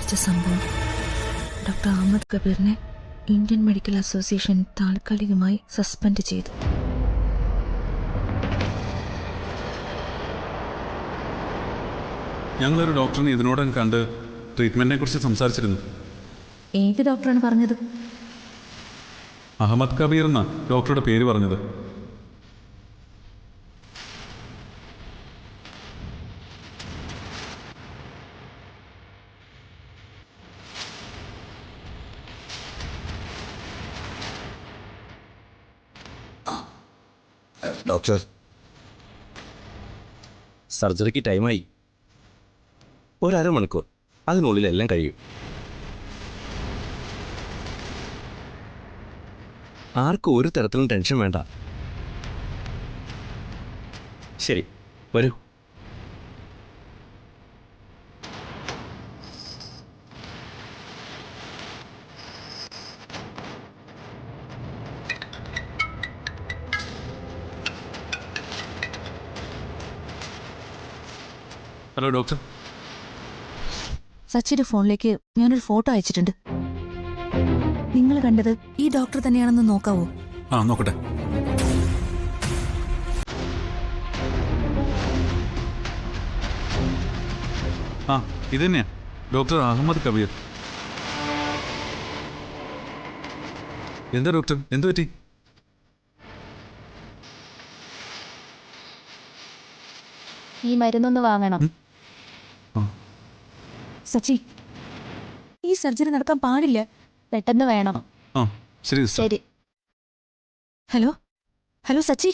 സംഭവിച്ച സംഭവം ഡോക്ടർ അഹമ്മദ് കബീറിനെ ഇന്ത്യൻ മെഡിക്കൽ അസോസിയേഷൻ താൽക്കാലികമായി സസ്പെൻഡ് ചെയ്തു. ഞങ്ങളൊരു ഡോക്ടറിനെ ഇതിനോടകം കണ്ട് ട്രീറ്റ്മെന്റിനെ കുറിച്ച് സംസാരിച്ചിരുന്നു. ഏത് ഡോക്ടറാണ് പറഞ്ഞത്? അഹമ്മദ് കബീർ എന്നാ ഡോക്ടറുടെ പേര് പറഞ്ഞത്. ഡോക്ടർ, സർജറിക്ക് ടൈമായി. ഒരമണിക്കൂർ, അതിനുള്ളിൽ എല്ലാം കഴിയും. ആർക്കും ഒരു തരത്തിലും ടെൻഷൻ വേണ്ട. ശരി, വരൂ. Hello doctor. സച്ചിയുടെ ഫോണിലേക്ക് ഞാനൊരു ഫോട്ടോ അയച്ചിട്ടുണ്ട്. നിങ്ങൾ കണ്ടത് ഈ ഡോക്ടർ തന്നെയാണെന്ന് നോക്കാവോ? ആ, നോക്കട്ടെ. ആ, ഇത് തന്നെയാ ഡോക്ടർ അഹമ്മദ് കബീർ. എന്താ ഡോക്ടർ, എന്തു പറ്റി? ഈ മരുന്നൊന്ന് വാങ്ങണം. സച്ചി, ഈ സർജറി നടക്കാൻ പാടില്ല. പെട്ടെന്ന് വേണം. ആ, ശരി. ശരി. Hello hello Sachi.